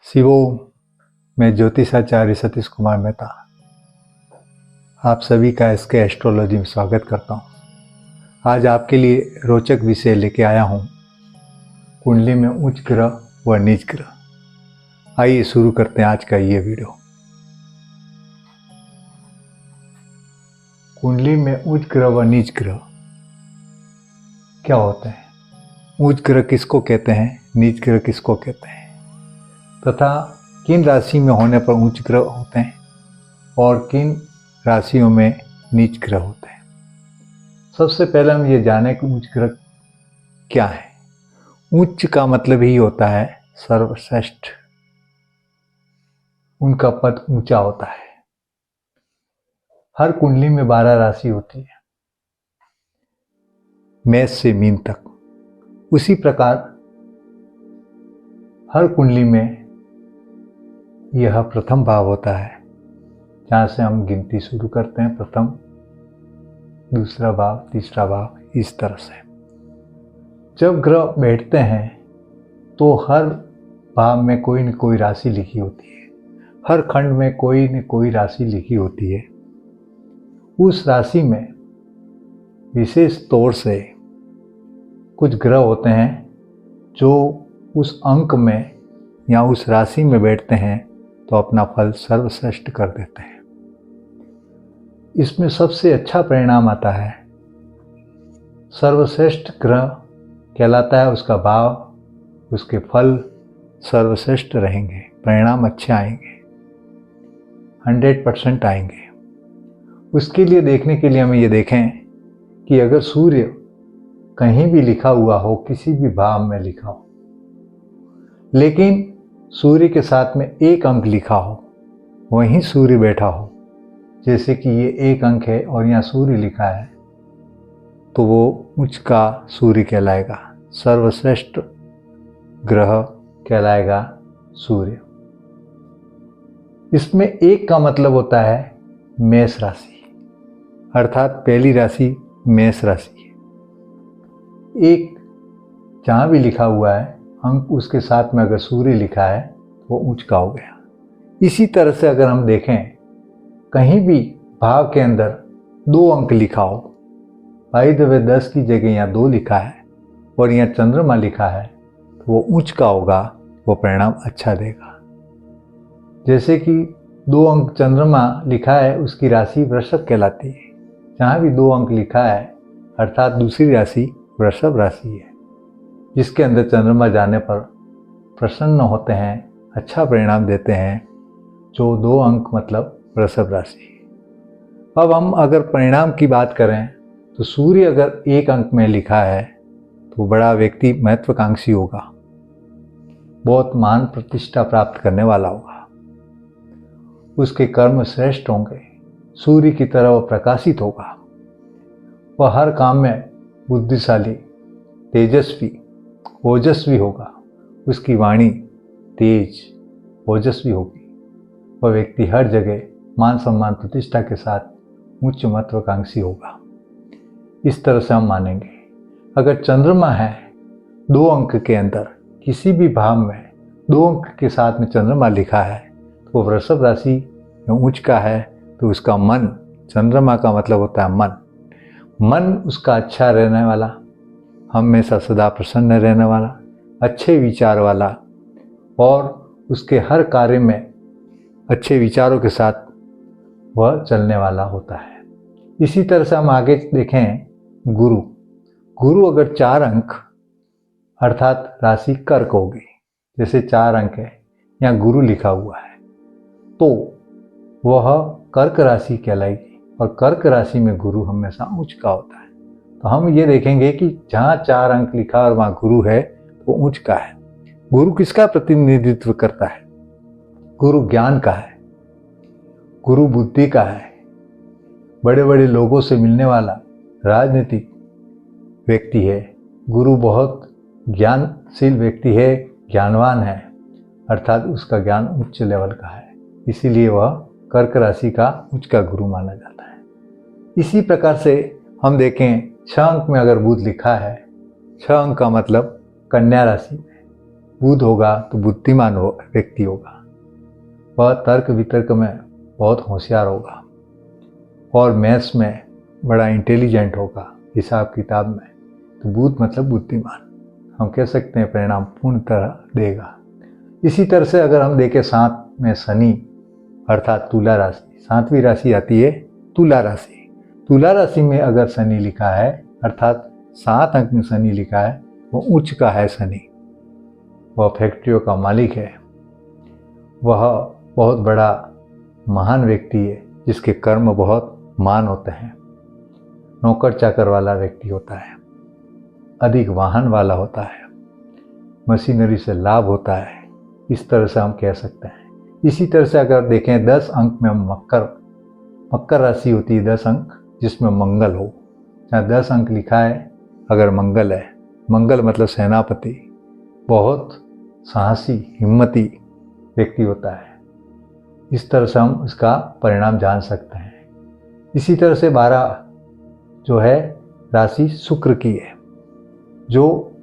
शिवो, मैं ज्योतिषाचार्य सतीश कुमार मेहता आप सभी का इसके एस्ट्रोलॉजी में स्वागत करता हूँ। आज आपके लिए रोचक विषय लेके आया हूँ, कुंडली में उच्च ग्रह व नीच ग्रह। आइए शुरू करते हैं आज का ये वीडियो। कुंडली में उच्च ग्रह व नीच ग्रह क्या होते हैं, उच्च ग्रह किसको कहते हैं, नीच ग्रह किसको कहते हैं, तथा किन राशि में होने पर उच्च ग्रह होते हैं और किन राशियों में नीच ग्रह होते हैं। सबसे पहले हम ये जानें कि उच्च ग्रह क्या है। उच्च का मतलब ही होता है सर्वश्रेष्ठ, उनका पद ऊंचा होता है। हर कुंडली में 12 राशि होती है, मेष से मीन तक। उसी प्रकार हर कुंडली में यह प्रथम भाव होता है, जहाँ से हम गिनती शुरू करते हैं। प्रथम, दूसरा भाव, तीसरा भाव, इस तरह से। जब ग्रह बैठते हैं तो हर भाव में कोई न कोई राशि लिखी होती है, हर खंड में कोई न कोई राशि लिखी होती है। उस राशि में विशेष तौर से कुछ ग्रह होते हैं जो उस अंक में या उस राशि में बैठते हैं तो अपना फल सर्वश्रेष्ठ कर देते हैं। इसमें सबसे अच्छा परिणाम आता है, सर्वश्रेष्ठ ग्रह कहलाता है उसका भाव, उसके फल सर्वश्रेष्ठ रहेंगे, परिणाम अच्छे आएंगे, 100% आएंगे। उसके लिए देखने के लिए हमें ये देखें कि अगर सूर्य कहीं भी लिखा हुआ हो, किसी भी भाव में लिखा हो, लेकिन सूर्य के साथ में एक अंक लिखा हो, वहीं सूर्य बैठा हो, जैसे कि ये एक अंक है और यहाँ सूर्य लिखा है, तो वो उच्च का सूर्य कहलाएगा, सर्वश्रेष्ठ ग्रह कहलाएगा सूर्य। इसमें एक का मतलब होता है मेष राशि, अर्थात पहली राशि मेष राशि है। एक जहाँ भी लिखा हुआ है अंक, उसके साथ में अगर सूर्य लिखा है तो वो उच्च का हो गया। इसी तरह से अगर हम देखें, कहीं भी भाव के अंदर 2 अंक लिखा हो, भाई दबे 10 की जगह यहाँ 2 लिखा है और यहाँ चंद्रमा लिखा है, तो वो उच्च का होगा, वो परिणाम अच्छा देगा। जैसे कि 2 अंक चंद्रमा लिखा है, उसकी राशि वृषभ कहलाती है। जहाँ भी 2 अंक लिखा है अर्थात दूसरी राशि वृषभ राशि है, जिसके अंदर चंद्रमा जाने पर प्रसन्न होते हैं, अच्छा परिणाम देते हैं, जो 2 अंक मतलब वृषभ राशि। अब हम अगर परिणाम की बात करें तो सूर्य अगर 1 अंक में लिखा है तो बड़ा व्यक्ति महत्वाकांक्षी होगा, बहुत मान प्रतिष्ठा प्राप्त करने वाला होगा, उसके कर्म श्रेष्ठ होंगे, सूर्य की तरह वह प्रकाशित होगा, वह हर काम में बुद्धिशाली, तेजस्वी, ओजस्वी होगा, उसकी वाणी तेज ओजस्वी होगी। वह व्यक्ति हर जगह मान सम्मान प्रतिष्ठा के साथ उच्च महत्वाकांक्षी होगा। इस तरह से हम मानेंगे। अगर चंद्रमा है 2 अंक के अंदर, किसी भी भाव में 2 अंक के साथ में चंद्रमा लिखा है, तो वृषभ राशि में उच्च का है, तो उसका मन, चंद्रमा का मतलब होता है मन उसका अच्छा रहने वाला, हमेशा सदा प्रसन्न रहने वाला, अच्छे विचार वाला, और उसके हर कार्य में अच्छे विचारों के साथ वह चलने वाला होता है। इसी तरह से हम आगे देखें, गुरु अगर 4 अंक अर्थात राशि कर्क होगी, जैसे 4 अंक है, यहाँ गुरु लिखा हुआ है, तो वह कर्क राशि कहलाएगी, और कर्क राशि में गुरु हमेशा उच्च का होता है। तो हम ये देखेंगे कि जहाँ 4 अंक लिखा और वहाँ गुरु है तो उच्च का है। गुरु किसका प्रतिनिधित्व करता है? गुरु ज्ञान का है, गुरु बुद्धि का है, बड़े बड़े लोगों से मिलने वाला राजनीतिक व्यक्ति है। गुरु बहुत ज्ञानशील व्यक्ति है, ज्ञानवान है, अर्थात उसका ज्ञान उच्च लेवल का है, इसीलिए वह कर्क राशि का उच्च का गुरु माना जाता है। इसी प्रकार से हम देखें, 6 अंक में अगर बुध लिखा है, 6 अंक का मतलब कन्या राशि में, बुध होगा तो बुद्धिमान व्यक्ति होगा, वह तर्क वितर्क में बहुत होशियार होगा और मैथ्स में बड़ा इंटेलिजेंट होगा, हिसाब किताब में। तो बुध मतलब बुद्धिमान, हम कह सकते हैं परिणाम पूर्ण तरह देगा। इसी तरह से अगर हम देखें 7 में शनि अर्थात तुला राशि, 7वीं राशि आती है तुला राशि। तुला राशि में अगर शनि लिखा है अर्थात 7 अंक में शनि लिखा है, वो उच्च का है शनि, वह फैक्ट्रियों का मालिक है, वह बहुत बड़ा महान व्यक्ति है जिसके कर्म बहुत मान होते हैं, नौकर चाकर वाला व्यक्ति होता है, अधिक वाहन वाला होता है, मशीनरी से लाभ होता है, इस तरह से हम कह सकते हैं। इसी तरह से अगर देखें 10 अंक में मकर राशि होती है 10 अंक जिसमें मंगल हो, जहाँ 10 अंक लिखा है अगर मंगल है, मंगल मतलब सेनापति, बहुत साहसी हिम्मती व्यक्ति होता है, इस तरह से हम इसका परिणाम जान सकते हैं। इसी तरह से 12 जो है राशि शुक्र की है, जो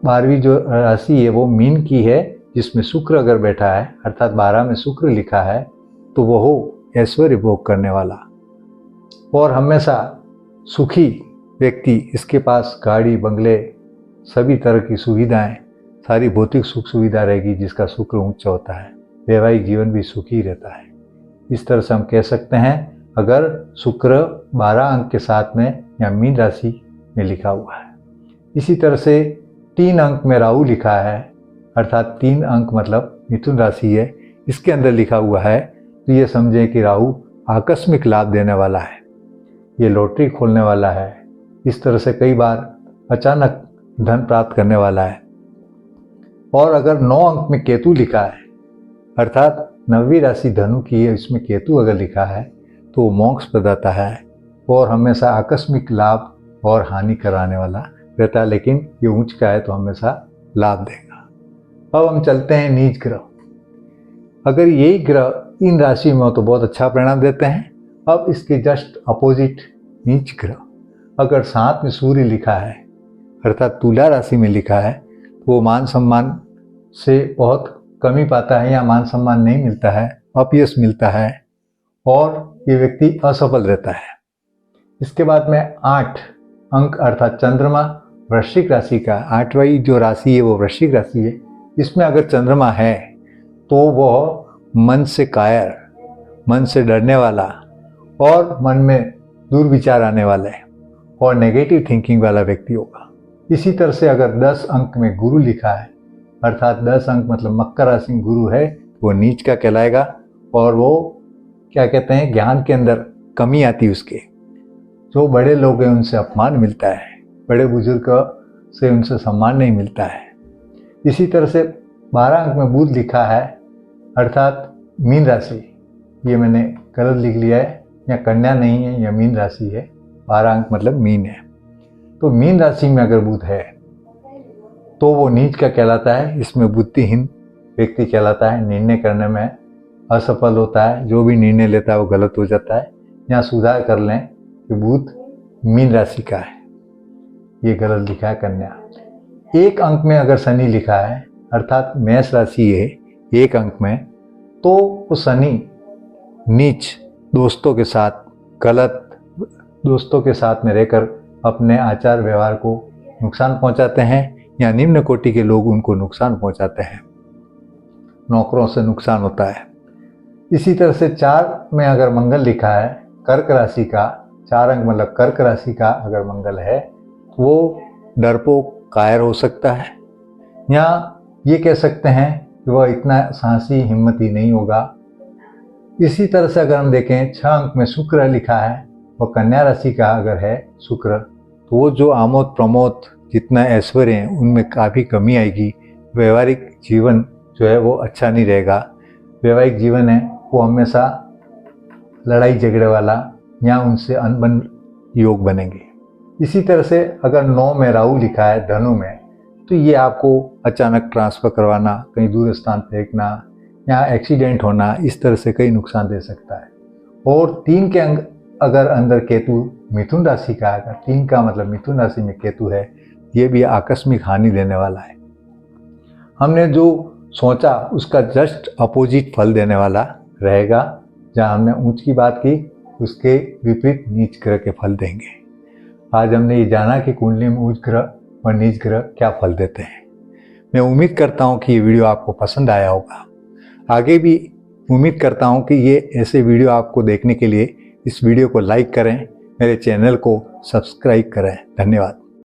12वीं जो राशि है वो मीन की है, जिसमें शुक्र अगर बैठा है अर्थात 12 में शुक्र लिखा है तो वह ऐश्वर्य भोग करने वाला और हमेशा सुखी व्यक्ति, इसके पास गाड़ी बंगले सभी तरह की सुविधाएं, सारी भौतिक सुख सुविधा रहेगी, जिसका शुक्र ऊंचा होता है, वैवाहिक जीवन भी सुखी रहता है। इस तरह से हम कह सकते हैं अगर शुक्र 12 अंक के साथ में या मीन राशि में लिखा हुआ है। इसी तरह से 3 अंक में राहु लिखा है अर्थात 3 अंक मतलब मिथुन राशि है, इसके अंदर लिखा हुआ है तो ये समझें कि राहु आकस्मिक लाभ देने वाला है, ये लॉटरी खोलने वाला है, इस तरह से कई बार अचानक धन प्राप्त करने वाला है। और अगर 9 अंक में केतु लिखा है अर्थात 9वीं राशि धनु की है, इसमें केतु अगर लिखा है तो वो मोक्ष प्रदाता है और हमेशा आकस्मिक लाभ और हानि कराने वाला रहता है, लेकिन ये उच्च का है तो हमेशा लाभ देगा। अब हम चलते हैं नीच ग्रह। अगर यही ग्रह इन राशि में हो तो बहुत अच्छा परिणाम देते हैं। अब इसके जस्ट अपोजिट नीच ग्रह अगर 7 में सूर्य लिखा है अर्थात तुला राशि में लिखा है तो वो मान सम्मान से बहुत कमी पाता है या मान सम्मान नहीं मिलता है, अपयश मिलता है और ये व्यक्ति असफल रहता है। इसके बाद में 8 अंक अर्थात चंद्रमा वृश्चिक राशि का, 8वीं जो राशि है वो वृश्चिक राशि है, इसमें अगर चंद्रमा है तो वह मन से कायर, मन से डरने वाला और मन में दुर्विचार आने वाले और नेगेटिव थिंकिंग वाला व्यक्ति होगा। इसी तरह से अगर 10 अंक में गुरु लिखा है अर्थात 10 अंक मतलब मकर राशि में गुरु है, वो नीच का कहलाएगा और वो क्या कहते हैं ज्ञान के अंदर कमी आती उसके, जो बड़े लोग हैं उनसे अपमान मिलता है, बड़े बुजुर्ग से उनसे सम्मान नहीं मिलता है। इसी तरह से 12 अंक में बुध लिखा है अर्थात मीन राशि, ये मैंने गलत लिख लिया है, या कन्या नहीं है या मीन राशि है, 12 अंक मतलब मीन है। तो मीन राशि में अगर बुध है तो वो नीच का कहलाता है, इसमें बुद्धिहीन व्यक्ति कहलाता है, निर्णय करने में असफल होता है, जो भी निर्णय लेता है वो गलत हो जाता है। यहाँ सुधार कर लें कि बुध मीन राशि का है, ये गलत लिखा है कन्या। 1 अंक में अगर शनि लिखा है अर्थात मेष राशि है 1 अंक में, तो वो शनि नीच दोस्तों के साथ, गलत दोस्तों के साथ में रहकर अपने आचार व्यवहार को नुकसान पहुंचाते हैं या निम्न कोटि के लोग उनको नुकसान पहुंचाते हैं, नौकरों से नुकसान होता है। इसी तरह से 4 में अगर मंगल लिखा है कर्क राशि का, 4 अंक मतलब कर्क राशि का अगर मंगल है वो डरपोक कायर हो सकता है, या ये कह सकते हैं कि वह इतना साहसी हिम्मती नहीं होगा। इसी तरह से अगर हम देखें 6 अंक में शुक्र लिखा है, वह कन्या राशि का अगर है शुक्र, तो वो जो आमोद प्रमोद जितना ऐश्वर्य है उनमें काफ़ी कमी आएगी। व्यवहारिक जीवन जो है वो अच्छा नहीं रहेगा, वैवाहिक जीवन है वो हमेशा लड़ाई झगड़े वाला या उनसे अनबन योग बनेंगे। इसी तरह से अगर 9 में राहु लिखा है धनु में, तो ये आपको अचानक ट्रांसफ़र करवाना, कहीं दूर स्थान फेंकना या एक्सीडेंट होना, इस तरह से कई नुकसान दे सकता है। और 3 के अंक अगर अंदर केतु मिथुन राशि का, अगर 3 का मतलब मिथुन राशि में केतु है, ये भी आकस्मिक हानि देने वाला है। हमने जो सोचा उसका जस्ट अपोजिट फल देने वाला रहेगा। जहाँ हमने ऊंच की बात की उसके विपरीत नीच ग्रह के फल देंगे। आज हमने ये जाना कि कुंडली में उच्च ग्रह और नीच ग्रह क्या फल देते हैं। मैं उम्मीद करता हूँ कि ये वीडियो आपको पसंद आया होगा। आगे भी उम्मीद करता हूँ कि ये ऐसे वीडियो आपको देखने के लिए इस वीडियो को लाइक करें, मेरे चैनल को सब्सक्राइब करें। धन्यवाद।